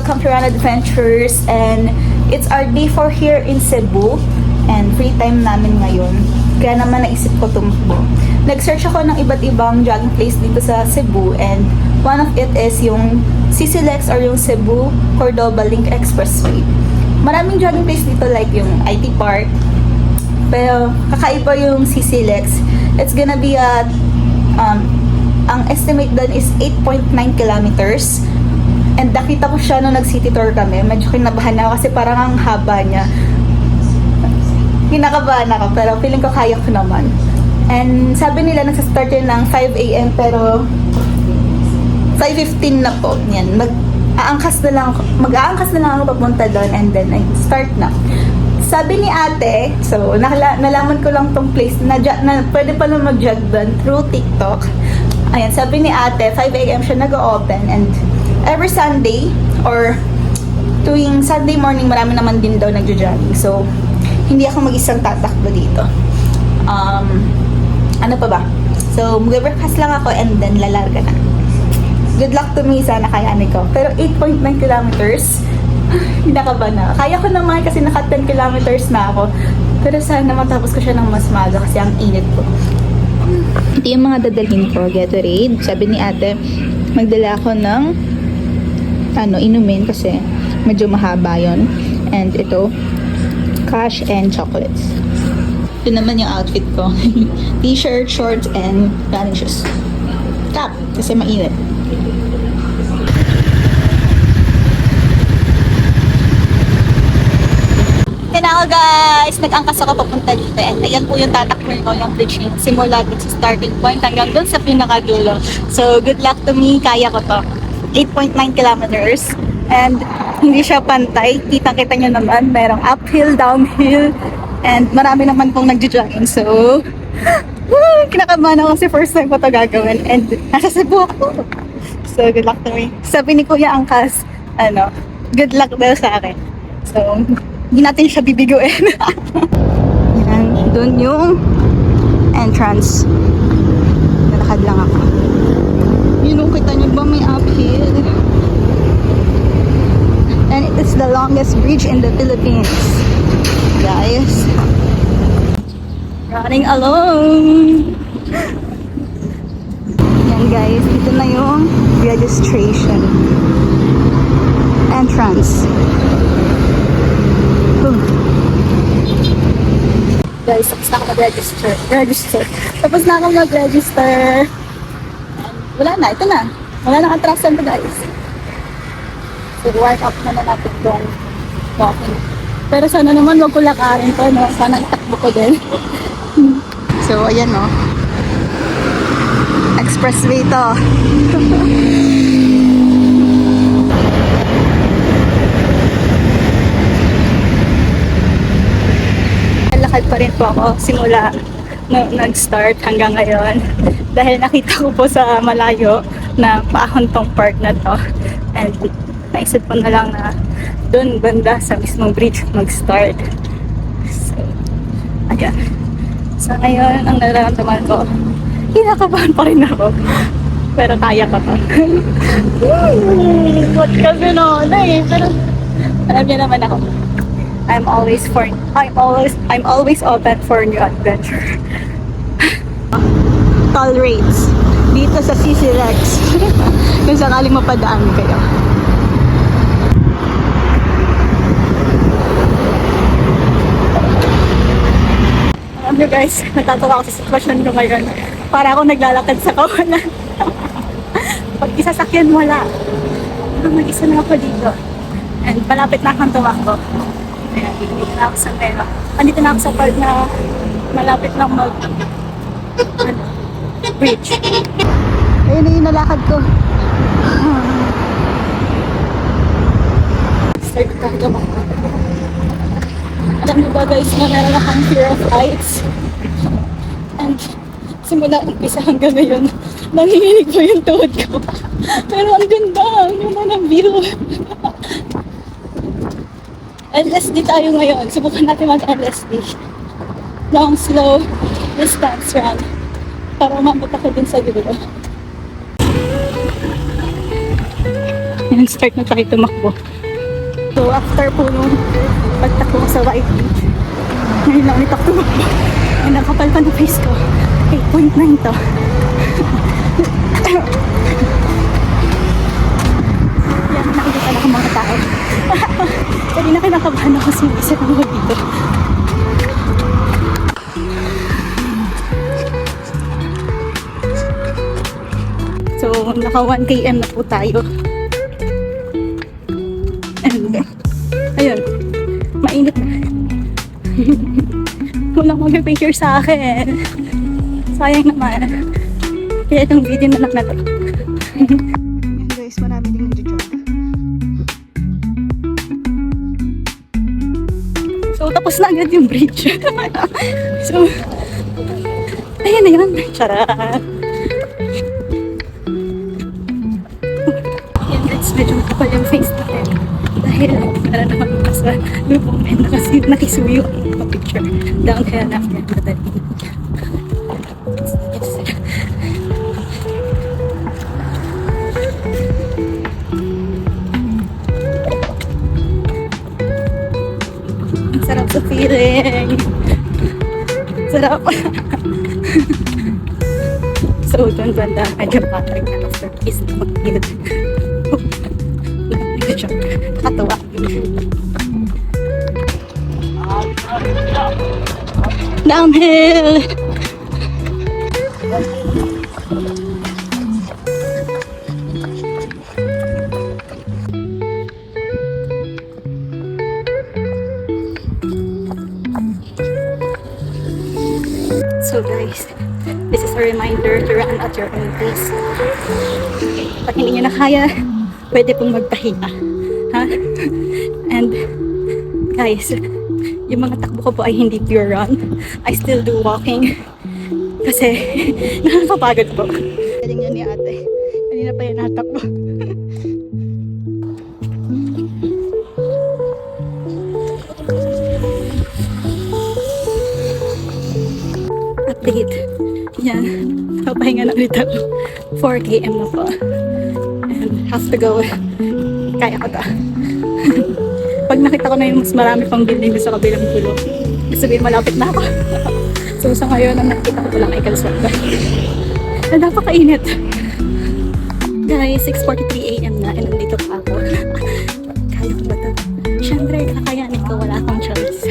welcome to Run Adventures, and it's our day 4 here in Cebu and free time namin ngayon. Kaya naman naisip ko tumakbo. Nag-search ako ng iba't ibang jogging place dito sa Cebu, and one of it is yung CCLEX or yung Cebu Cordoba Link Expressway. Maraming jogging place dito like yung IT Park, pero kakaiba yung CCLEX. It's gonna be ang estimate doon is 8.9 kilometers. And nakita ko siya nung nag-city tour kami. Medyo kinabahan ako kasi parang ang haba niya. Kinakabahan ako, pero feeling ko kaya ko naman. And sabi nila nagsa-start yun ng 5 a.m. pero 5:15 na po. Yan, mag-aangkas na lang ako papunta doon, and then I start na. Sabi ni ate, so nalaman ko lang tong place na pwede pala mag-jog doon through TikTok. Ayan, sabi ni ate, 5 a.m. siya nag-open, and every Sunday or tuwing Sunday morning marami naman din daw nagjo-jogging. So, hindi ako mag-isang tatakbo dito. Ano pa ba? So, mag-breakfast lang ako and then lalarga na. Good luck to me, sana kayanin ko. Pero 8.9 kilometers, hinakaba na. Kaya ko naman kasi naka 10 kilometers na ako. Pero sana matapos ko siya ng mas maaga kasi ang init ko. Ito yung mga dadalhin ko, Gatorade. Sabi ni ate, magdala ako ng inumin kasi medyo mahaba yon. And ito, cash and chocolates. Ito naman yung outfit ko. T-shirt, shorts, and running shoes. Cap, kasi mainit. Ako guys, nag-angkas ako papunta dito, and ayan po yung tatakbo ko, yung bridge simula dun sa starting point hanggang dun sa pinakadulo. So good luck to me, kaya ko to. 8.9 kilometers, and hindi siya pantay. Kita-kita nyo naman, merong uphill, downhill, and marami naman pong nagjo-jogging. So kinakabahan ako kasi first time ko to gagawin, and nasa Cebu ako. So good luck to me. Sabi ni Kuya Angkas, good luck daw sa akin. So hindi natin siya bibiguin. Yan, doon yung entrance. Nalakad lang ako. Yun, kita niyo ba may uphill? And it is the longest bridge in the Philippines. Guys. Running alone. Yan guys, dito na yung registration. Entrance. Guys, tapos na ako mag-register. Tapos na ako mag-register. Wala na, ito na. Wala na atrasan to guys. So, work up na natin itong walking. Pero sana naman wag ko lakarin to, no? Sana itakbo ko din. So, ayan, no? Expressway to. Lakad pa rin po ako simula nag-start hanggang ngayon dahil nakita ko po sa malayo na paahon tong park na to, and naisip ko na lang na doon banda sa mismong bridge mag-start. So, ayan. So ngayon ang nararamdaman ko, kinakabahan pa rin ako, pero kaya ko to. What kasi pero alam niyo naman ako, I'm always open for new adventure. Toll rates dito sa CCLEX. Kung sakaling mapadaan kayo. Alam nyo guys, natatawa ako sa sitwasyon ko ngayon. Para ako naglalakad sa kawalan. Pag isasakyan wala. Mag-isa na ako dito. And malapit na akong tumakbo. Ayan, dito na ako sa pera. Andito na ako sa part na malapit lang bridge. Ayun na yung nalakad ko. Start ko talaga ba? Alam niyo ba guys na meron akong fear of heights? And simula umpisa hanggang ngayon, nanginginig ko yung tuhod ko. Pero ang ganda, ang ganda ng view. LSD tayo ngayon. Subukan natin mag-LSD. Long, slow, distance run. Para umabot ako din sa dulo. Yan, start na tayo tumakbo. So after po nung pagtakbo ko sa White Beach, ngayon lang ulit ako tumakbo. Ay, nakapal pa na face ko. 8.9 to. Yan, nakikita na ako mga tao. Kanina kinakabahan ako sumisip ako dito. So, naka 1 km na po tayo. And, ayun, mainit na. Walang mag-picture sa akin. Sayang naman. Kaya itong video na lang na to. Yan guys, marami din nag-jog. So, tapos na agad yung bridge. So, ayan na yun. Charot. Yan guys, medyo makapal yung face natin. Dahil para naman sa moment na kasi nakisuyo ang picture. Down kaya namin madali. Ang sarap sa feeling. Sarap. So, doon banda, medyo patag na after kiss na mag-hilid. Nakatawa. Downhill! So guys, this is a reminder to run at your own pace. Pag hindi nyo na kaya, pwede pong magpahinga. Ha? And guys, yung mga takbo ko po ay hindi pure run. I still do walking. Kasi nakakapagod po. Galing yan ni ate. Kanina pa yan natakbo. Update. Yan. Papahinga na ulit ako. 4 km na po. And have to go. Kaya ko to. Pag nakita ko na yung mas marami pang building sa kabilang pulo, sabihin malapit na ako. So sa ngayon, ang nakita ko lang ay Kalswanda. And napakainit. Guys, 6:43 AM na and nandito pa ako. Kaya ko ba ito? Siyempre, kakayanin ko. Wala akong choice.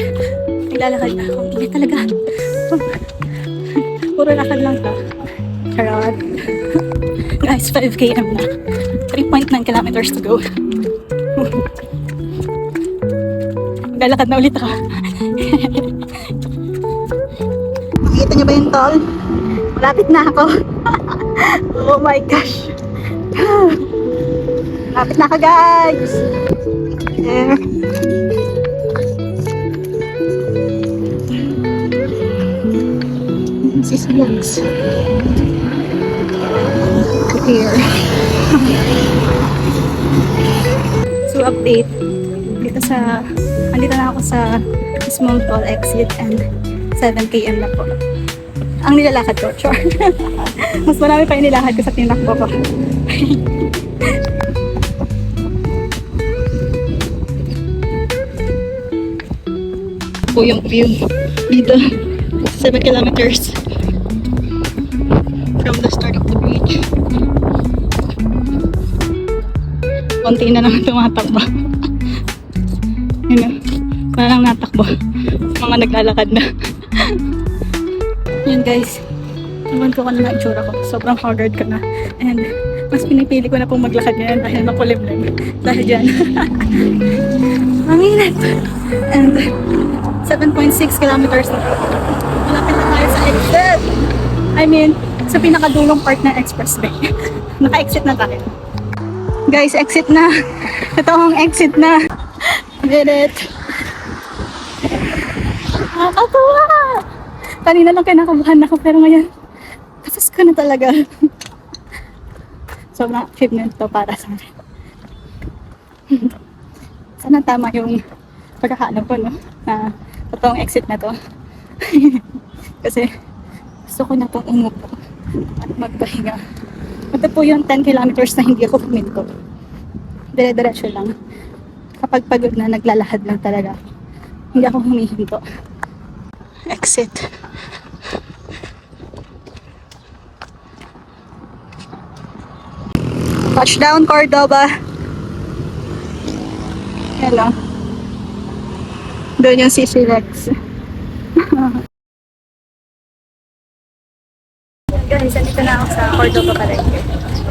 Naglalakad na ako. Init talaga. Puro lakad lang ka. Charot. Guys, 5 km na. 3.9 kilometers to go. Maglalakad na ulit ako. Nakikita niyo ba yung tol? Malapit na ako. Oh my gosh. Malapit na ako guys. There. This is vlogs. Here. So update. Andito na ako sa small toll exit and 7 km na po. Ang nilalakad ko, sure. Mas marami pa yung nilakad ko sa tinakbo ko. Po yung view dito. 7 kilometers from the start of the bridge. Konti na naman tumatakbo. Yun na. Parang natakbo. Mga naglalakad na. Yun guys. Iwan ko na itsura ko. Sobrang haggard ka na. And mas pinipili ko na pong maglakad ngayon dahil makulimlim. Dahil dyan. Ang init. And 7.6 kilometers na. Malapit na tayo sa exit. I mean, sa pinakadulong part ng expressway. Naka-exit na tayo. Guys, exit na. Ito ang exit na. Did it. Nakakatuwa. Kanina lang kinakabahan ako pero ngayon tapos ko na talaga. Sobrang achievement to para sa akin. Sana tama yung pagkakaano ko, no? Na totoong exit na to. Kasi gusto ko na pong umupo at magpahinga. Ito po yung 10 kilometers na hindi ako puminto. Dire-diretso lang. Kapag pagod na, naglalakad lang talaga. Hindi ako humihinto. Exit. Touchdown, Cordoba. Hello. Doon yung CC Rex. Guys, nandito na ako sa Cordoba pa rin.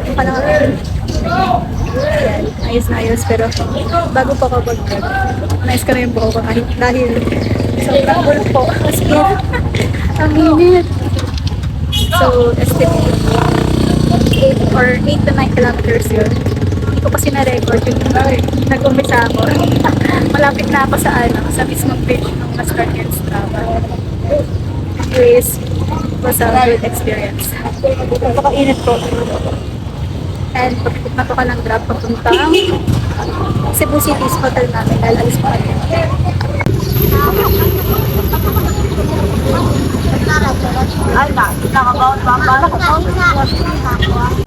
Yung panahon. Yan, ayos na ayos. Pero bago pa ako mag-vlog, nice ka na yung buho ko dahil sobrang bulpo. As in, ang init. So, estimate 8 or 8 to 9 kilometers yun. Hindi ko kasi na-record yung nag-umpisa ako. Malapit na ako sa mismong bridge ng Mascar and Strava. Anyways, it was a good experience. Napaka-init po. And pagkakit na po ka ng grab papuntang Cebu City's hotel namin dahil alis pa kami.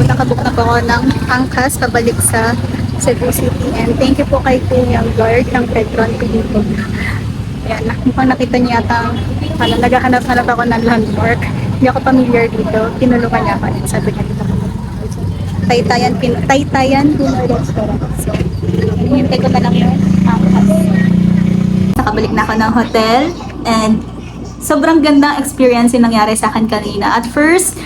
Nakabook na po ako ng angkas pabalik sa Cebu City. And thank you po kay Kuya Guard ng Petron dito. Ayan, mukhang nakita niya yata naghahanap ako ng landmark. Hindi ako familiar dito. Tinulungan niya ako. Sabi niya dito. Taytayan Pinoy Restaurant. So, hintay ko na lang yun. Nakabalik na ako ng hotel and sobrang gandang experience yung nangyari sa akin kanina. At first,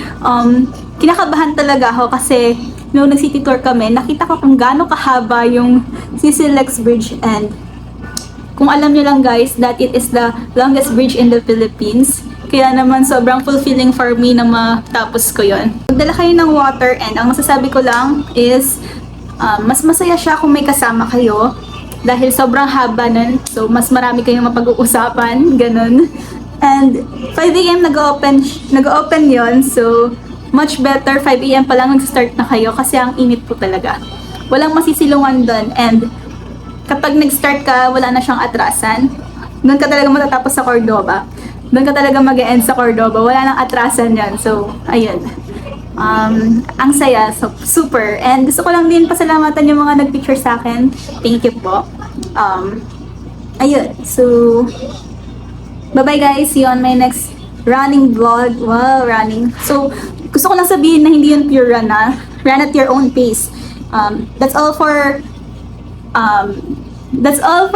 kinakabahan talaga ako kasi nung nag-city tour kami, nakita ko kung gaano kahaba yung CCLX Bridge and kung alam niyo lang guys that it is the longest bridge in the Philippines. Kaya naman sobrang fulfilling for me na matapos ko yon. Magdala kayo ng water and ang masasabi ko lang is mas masaya siya kung may kasama kayo dahil sobrang haba nun. So mas marami kayong mapag-uusapan, ganun. And 5 AM nag-open yon. So much better 5 AM pa lang nag-start na kayo kasi ang init po talaga. Walang masisilungan doon and kapag nag-start ka, wala na siyang atrasan. Doon ka talaga matatapos sa Cordoba. Doon ka talaga mag-e-end sa Cordoba. Wala nang atrasan yan. So, ayun. Ang saya. So, super. And gusto ko lang din pasalamatan yung mga nag-picture sa akin. Thank you po. Ayun. So, bye-bye guys. See you on my next running vlog. Wow, running. So, gusto ko lang sabihin na hindi yun pure run na. Run at your own pace. That's all for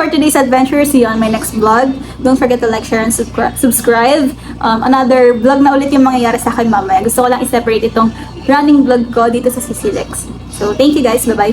today's adventure. See you on my next vlog. Don't forget to like, share, and subscribe. Another vlog na ulit yung mangyayari sa akin mamaya. Gusto ko lang i-separate itong running vlog ko dito sa CCLX. So, thank you guys. Bye-bye.